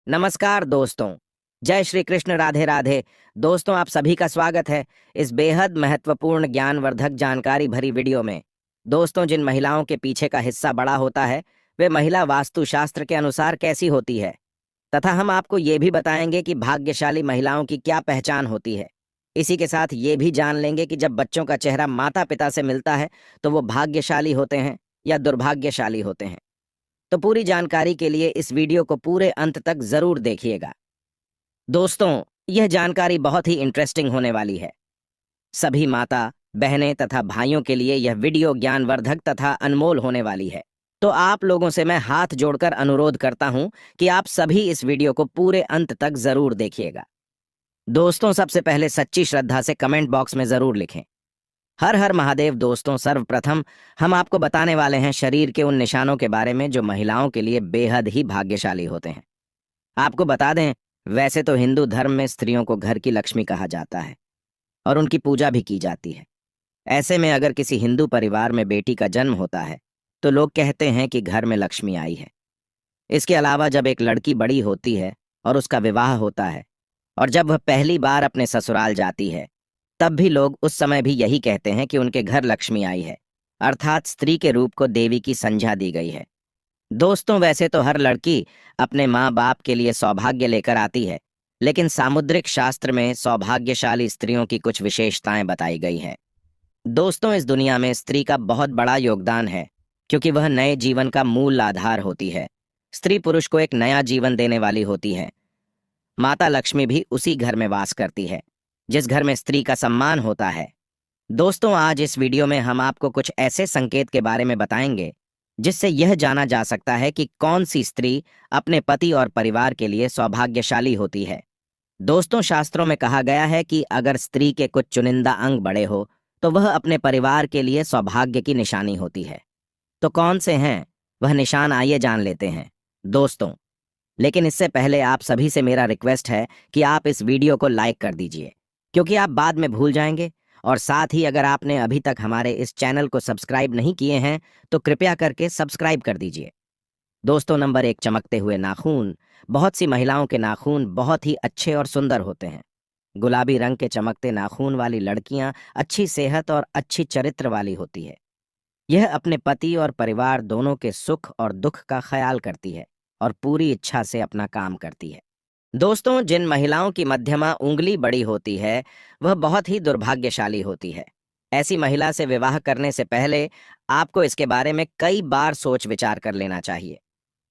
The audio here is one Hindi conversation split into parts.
नमस्कार दोस्तों। जय श्री कृष्ण, राधे राधे। दोस्तों, आप सभी का स्वागत है इस बेहद महत्वपूर्ण ज्ञानवर्धक जानकारी भरी वीडियो में। दोस्तों, जिन महिलाओं के पीछे का हिस्सा बड़ा होता है वे महिला वास्तुशास्त्र के अनुसार कैसी होती है, तथा हम आपको ये भी बताएंगे कि भाग्यशाली महिलाओं की क्या पहचान होती है। इसी के साथ ये भी जान लेंगे कि जब बच्चों का चेहरा माता पिता से मिलता है तो वो भाग्यशाली होते हैं या दुर्भाग्यशाली होते हैं। तो पूरी जानकारी के लिए इस वीडियो को पूरे अंत तक जरूर देखिएगा। दोस्तों, यह जानकारी बहुत ही इंटरेस्टिंग होने वाली है। सभी माता, बहनें तथा भाइयों के लिए यह वीडियो ज्ञानवर्धक तथा अनमोल होने वाली है। तो आप लोगों से मैं हाथ जोड़कर अनुरोध करता हूं कि आप सभी इस वीडियो को पूरे अंत तक जरूर देखिएगा। दोस्तों, सबसे पहले सच्ची श्रद्धा से कमेंट बॉक्स में जरूर लिखें, हर हर महादेव। दोस्तों, सर्वप्रथम हम आपको बताने वाले हैं शरीर के उन निशानों के बारे में जो महिलाओं के लिए बेहद ही भाग्यशाली होते हैं। आपको बता दें, वैसे तो हिंदू धर्म में स्त्रियों को घर की लक्ष्मी कहा जाता है और उनकी पूजा भी की जाती है। ऐसे में अगर किसी हिंदू परिवार में बेटी का जन्म होता है तो लोग कहते हैं कि घर में लक्ष्मी आई है। इसके अलावा जब एक लड़की बड़ी होती है और उसका विवाह होता है और जब वह पहली बार अपने ससुराल जाती है, तब भी लोग उस समय भी यही कहते हैं कि उनके घर लक्ष्मी आई है, अर्थात स्त्री के रूप को देवी की संज्ञा दी गई है। दोस्तों, वैसे तो हर लड़की अपने माँ बाप के लिए सौभाग्य लेकर आती है, लेकिन सामुद्रिक शास्त्र में सौभाग्यशाली स्त्रियों की कुछ विशेषताएं बताई गई हैं। दोस्तों, इस दुनिया में स्त्री का बहुत बड़ा योगदान है, क्योंकि वह नए जीवन का मूल आधार होती है। स्त्री पुरुष को एक नया जीवन देने वाली होती है। माता लक्ष्मी भी उसी घर में वास करती है जिस घर में स्त्री का सम्मान होता है। दोस्तों, आज इस वीडियो में हम आपको कुछ ऐसे संकेत के बारे में बताएंगे जिससे यह जाना जा सकता है कि कौन सी स्त्री अपने पति और परिवार के लिए सौभाग्यशाली होती है। दोस्तों, शास्त्रों में कहा गया है कि अगर स्त्री के कुछ चुनिंदा अंग बड़े हो तो वह अपने परिवार के लिए सौभाग्य की निशानी होती है। तो कौन से हैं वह निशान, आइए जान लेते हैं। दोस्तों, लेकिन इससे पहले आप सभी से मेरा रिक्वेस्ट है कि आप इस वीडियो को लाइक कर दीजिए, क्योंकि आप बाद में भूल जाएंगे। और साथ ही अगर आपने अभी तक हमारे इस चैनल को सब्सक्राइब नहीं किए हैं तो कृपया करके सब्सक्राइब कर दीजिए। दोस्तों, नंबर 1, चमकते हुए नाखून। बहुत सी महिलाओं के नाखून बहुत ही अच्छे और सुंदर होते हैं। गुलाबी रंग के चमकते नाखून वाली लड़कियां अच्छी सेहत और अच्छी चरित्र वाली होती है। यह अपने पति और परिवार दोनों के सुख और दुख का ख्याल करती है और पूरी इच्छा से अपना काम करती है। दोस्तों, जिन महिलाओं की मध्यमा उंगली बड़ी होती है वह बहुत ही दुर्भाग्यशाली होती है। ऐसी महिला से विवाह करने से पहले आपको इसके बारे में कई बार सोच विचार कर लेना चाहिए।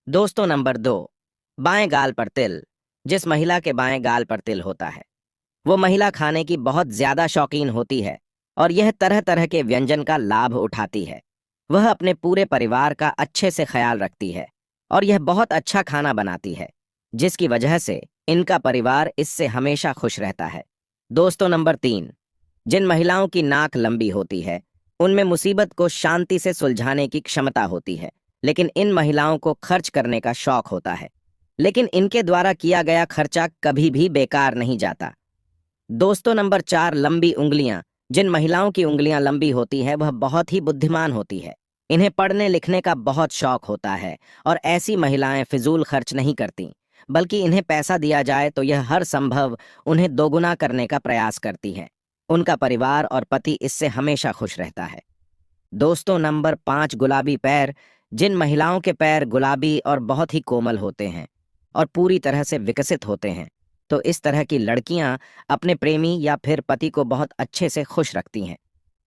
दोस्तों, नंबर 2, बाएं गाल पर तिल। जिस महिला के बाएं गाल पर तिल होता है वो महिला खाने की बहुत ज्यादा शौकीन होती है और यह तरह तरह के व्यंजन का लाभ उठाती है। वह अपने पूरे परिवार का अच्छे से ख्याल रखती है और यह बहुत अच्छा खाना बनाती है, जिसकी वजह से इनका परिवार इससे हमेशा खुश रहता है। दोस्तों, नंबर 3, जिन महिलाओं की नाक लंबी होती है उनमें मुसीबत को शांति से सुलझाने की क्षमता होती है, लेकिन इन महिलाओं को खर्च करने का शौक होता है, लेकिन इनके द्वारा किया गया खर्चा कभी भी बेकार नहीं जाता। दोस्तों, नंबर 4, लंबी उंगलियां। जिन महिलाओं की उंगलियां लंबी होती है वह बहुत ही बुद्धिमान होती है। इन्हें पढ़ने लिखने का बहुत शौक होता है और ऐसी महिलाएं फिजूल खर्च नहीं करती, बल्कि इन्हें पैसा दिया जाए तो यह हर संभव उन्हें दोगुना करने का प्रयास करती हैं। उनका परिवार और पति इससे हमेशा खुश रहता है। दोस्तों, नंबर 5, गुलाबी पैर। जिन महिलाओं के पैर गुलाबी और बहुत ही कोमल होते हैं और पूरी तरह से विकसित होते हैं, तो इस तरह की लड़कियां अपने प्रेमी या फिर पति को बहुत अच्छे से खुश रखती हैं।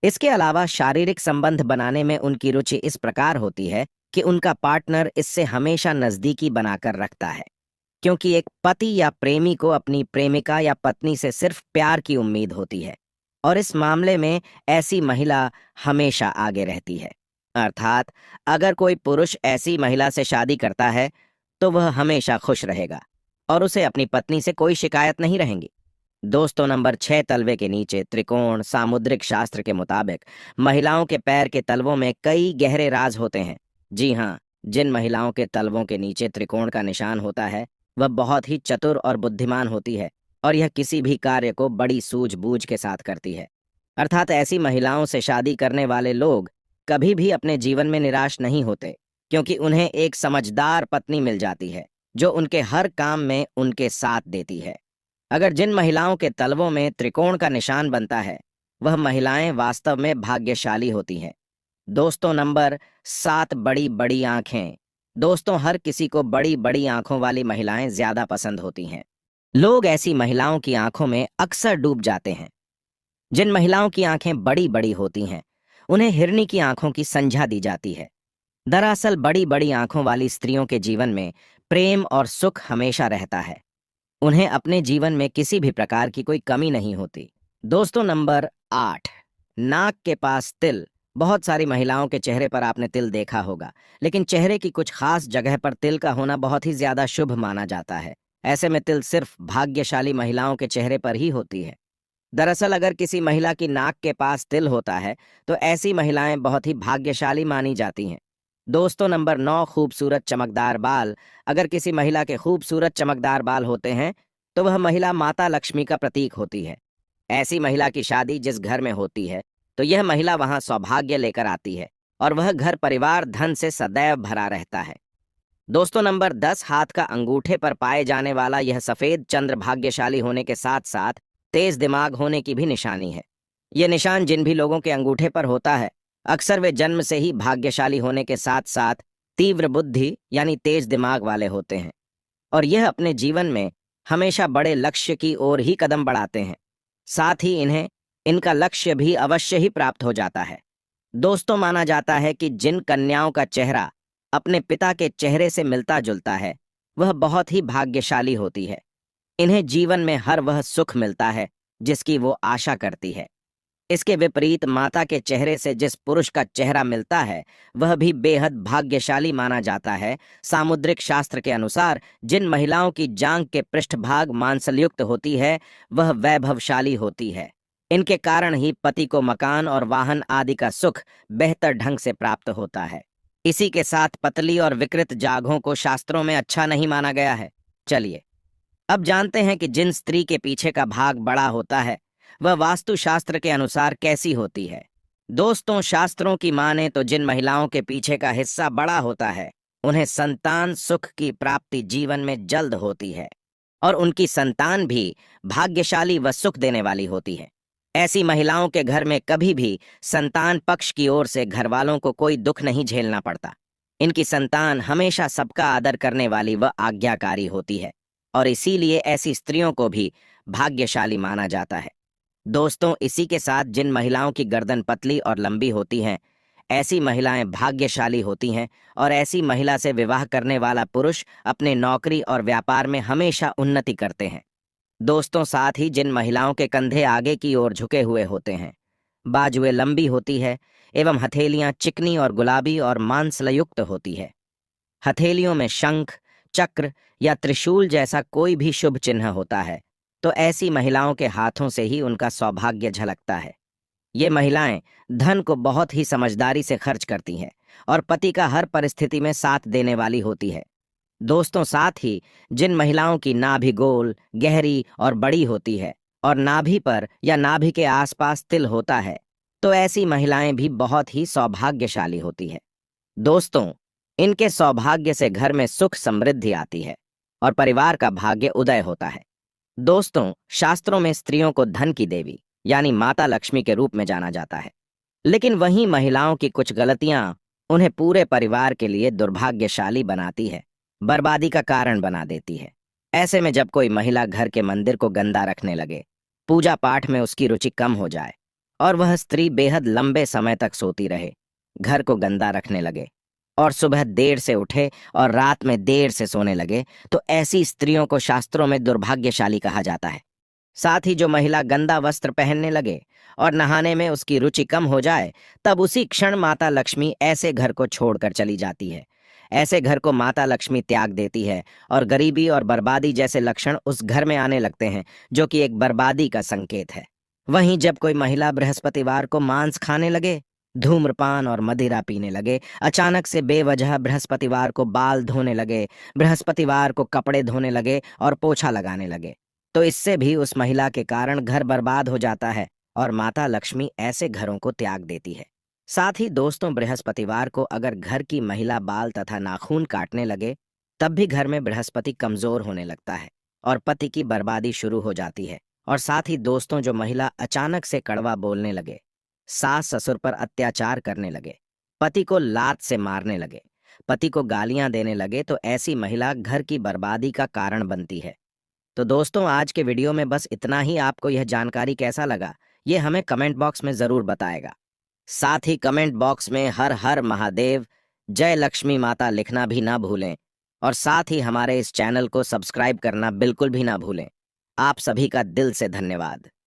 इसके अलावा शारीरिक संबंध बनाने में उनकी रुचि इस प्रकार होती है कि उनका पार्टनर इससे हमेशा नजदीकी बनाकर रखता है, क्योंकि एक पति या प्रेमी को अपनी प्रेमिका या पत्नी से सिर्फ प्यार की उम्मीद होती है और इस मामले में ऐसी महिला हमेशा आगे रहती है। अर्थात अगर कोई पुरुष ऐसी महिला से शादी करता है तो वह हमेशा खुश रहेगा और उसे अपनी पत्नी से कोई शिकायत नहीं रहेंगी। दोस्तों, नंबर 6, तलवे के नीचे त्रिकोण। सामुद्रिक शास्त्र के मुताबिक महिलाओं के पैर के तलवों में कई गहरे राज होते हैं। जी हाँ, जिन महिलाओं के तलवों के नीचे त्रिकोण का निशान होता है वह बहुत ही चतुर और बुद्धिमान होती है और यह किसी भी कार्य को बड़ी सूझबूझ के साथ करती है। अर्थात ऐसी महिलाओं से शादी करने वाले लोग कभी भी अपने जीवन में निराश नहीं होते, क्योंकि उन्हें एक समझदार पत्नी मिल जाती है जो उनके हर काम में उनके साथ देती है। अगर जिन महिलाओं के तलवों में त्रिकोण का निशान बनता है, वह महिलाएं वास्तव में भाग्यशाली होती हैं। दोस्तों, नंबर 7, बड़ी बड़ी आंखें। दोस्तों, हर किसी को बड़ी बड़ी आंखों वाली महिलाएं ज्यादा पसंद होती हैं। लोग ऐसी महिलाओं की आंखों में अक्सर डूब जाते हैं। जिन महिलाओं की आंखें बड़ी बड़ी होती हैं, उन्हें हिरनी की आंखों की संज्ञा दी जाती है। दरअसल बड़ी बड़ी आंखों वाली स्त्रियों के जीवन में प्रेम और सुख हमेशा रहता है। उन्हें अपने जीवन में किसी भी प्रकार की कोई कमी नहीं होती। दोस्तों, नंबर 8, नाक के पास तिल। बहुत सारी महिलाओं के चेहरे पर आपने तिल देखा होगा, लेकिन चेहरे की कुछ खास जगह पर तिल का होना बहुत ही ज्यादा शुभ माना जाता है। ऐसे में तिल सिर्फ भाग्यशाली महिलाओं के चेहरे पर ही होती है। दरअसल अगर किसी महिला की नाक के पास तिल होता है, तो ऐसी महिलाएं बहुत ही भाग्यशाली मानी जाती हैं। दोस्तों, नंबर 9, खूबसूरत चमकदार बाल। अगर किसी महिला के खूबसूरत चमकदार बाल होते हैं, तो वह महिला माता लक्ष्मी का प्रतीक होती है। ऐसी महिला की शादी जिस घर में होती है, तो यह महिला वहां सौभाग्य लेकर आती है और वह घर परिवार धन से सदैव भरा रहता है। दोस्तों, नंबर 10, हाथ का अंगूठे पर पाए जाने वाला यह सफेद चंद्र भाग्यशाली होने के साथ साथ तेज दिमाग होने की भी निशानी है। यह निशान जिन भी लोगों के अंगूठे पर होता है, अक्सर वे जन्म से ही भाग्यशाली होने के साथ साथ तीव्र बुद्धि यानी तेज दिमाग वाले होते हैं और यह अपने जीवन में हमेशा बड़े लक्ष्य की ओर ही कदम बढ़ाते हैं। साथ ही इन्हें इनका लक्ष्य भी अवश्य ही प्राप्त हो जाता है। दोस्तों, माना जाता है कि जिन कन्याओं का चेहरा अपने पिता के चेहरे से मिलता जुलता है, वह बहुत ही भाग्यशाली होती है। इन्हें जीवन में हर वह सुख मिलता है जिसकी वो आशा करती है। इसके विपरीत माता के चेहरे से जिस पुरुष का चेहरा मिलता है, वह भी बेहद भाग्यशाली माना जाता है। सामुद्रिक शास्त्र के अनुसार जिन महिलाओं की जांघ के पृष्ठभाग मांसलयुक्त होती है, वह वैभवशाली होती है। इनके कारण ही पति को मकान और वाहन आदि का सुख बेहतर ढंग से प्राप्त होता है। इसी के साथ पतली और विकृत जांघों को शास्त्रों में अच्छा नहीं माना गया है। चलिए अब जानते हैं कि जिन स्त्री के पीछे का भाग बड़ा होता है, वह वास्तुशास्त्र के अनुसार कैसी होती है। दोस्तों, शास्त्रों की माने तो जिन महिलाओं के पीछे का हिस्सा बड़ा होता है, उन्हें संतान सुख की प्राप्ति जीवन में जल्द होती है और उनकी संतान भी भाग्यशाली व सुख देने वाली होती है। ऐसी महिलाओं के घर में कभी भी संतान पक्ष की ओर से घर वालों को कोई दुख नहीं झेलना पड़ता। इनकी संतान हमेशा सबका आदर करने वाली व आज्ञाकारी होती है और इसीलिए ऐसी स्त्रियों को भी भाग्यशाली माना जाता है। दोस्तों, इसी के साथ जिन महिलाओं की गर्दन पतली और लंबी होती हैं, ऐसी महिलाएं भाग्यशाली होती हैं और ऐसी महिला से विवाह करने वाला पुरुष अपने नौकरी और व्यापार में हमेशा उन्नति करते हैं। दोस्तों, साथ ही जिन महिलाओं के कंधे आगे की ओर झुके हुए होते हैं, बाजुएं लंबी होती है एवं हथेलियां चिकनी और गुलाबी और मांसलयुक्त होती है, हथेलियों में शंख, चक्र या त्रिशूल जैसा कोई भी शुभ चिन्ह होता है, तो ऐसी महिलाओं के हाथों से ही उनका सौभाग्य झलकता है। ये महिलाएं धन को बहुत ही समझदारी से खर्च करती हैं और पति का हर परिस्थिति में साथ देने वाली होती है। दोस्तों, साथ ही जिन महिलाओं की नाभि गोल, गहरी और बड़ी होती है और नाभि पर या नाभि के आसपास तिल होता है, तो ऐसी महिलाएं भी बहुत ही सौभाग्यशाली होती है। दोस्तों, इनके सौभाग्य से घर में सुख समृद्धि आती है और परिवार का भाग्य उदय होता है। दोस्तों, शास्त्रों में स्त्रियों को धन की देवी यानी माता लक्ष्मी के रूप में जाना जाता है, लेकिन वहीं महिलाओं की कुछ गलतियां उन्हें पूरे परिवार के लिए दुर्भाग्यशाली बनाती है, बर्बादी का कारण बना देती है। ऐसे में जब कोई महिला घर के मंदिर को गंदा रखने लगे, पूजा पाठ में उसकी रुचि कम हो जाए और वह स्त्री बेहद लंबे समय तक सोती रहे, घर को गंदा रखने लगे और सुबह देर से उठे और रात में देर से सोने लगे, तो ऐसी स्त्रियों को शास्त्रों में दुर्भाग्यशाली कहा जाता है। साथ ही जो महिला गंदा वस्त्र पहनने लगे और नहाने में उसकी रुचि कम हो जाए, तब उसी क्षण माता लक्ष्मी ऐसे घर को छोड़कर चली जाती है। ऐसे घर को माता लक्ष्मी त्याग देती है और गरीबी और बर्बादी जैसे लक्षण उस घर में आने लगते हैं, जो कि एक बर्बादी का संकेत है। वहीं जब कोई महिला बृहस्पतिवार को मांस खाने लगे, धूम्रपान और मदिरा पीने लगे, अचानक से बेवजह बृहस्पतिवार को बाल धोने लगे, बृहस्पतिवार को कपड़े धोने लगे और पोछा लगाने लगे, तो इससे भी उस महिला के कारण घर बर्बाद हो जाता है और माता लक्ष्मी ऐसे घरों को त्याग देती है। साथ ही दोस्तों, बृहस्पतिवार को अगर घर की महिला बाल तथा नाखून काटने लगे, तब भी घर में बृहस्पति कमजोर होने लगता है और पति की बर्बादी शुरू हो जाती है। और साथ ही दोस्तों, जो महिला अचानक से कड़वा बोलने लगे, सास ससुर पर अत्याचार करने लगे, पति को लात से मारने लगे, पति को गालियां देने लगे, तो ऐसी महिला घर की बर्बादी का कारण बनती है। तो दोस्तों, आज के वीडियो में बस इतना ही। आपको यह जानकारी कैसा लगा, ये हमें कमेंट बॉक्स में जरूर बताएगा। साथ ही कमेंट बॉक्स में हर हर महादेव, जय लक्ष्मी माता लिखना भी ना भूलें। और साथ ही हमारे इस चैनल को सब्सक्राइब करना बिल्कुल भी ना भूलें। आप सभी का दिल से धन्यवाद।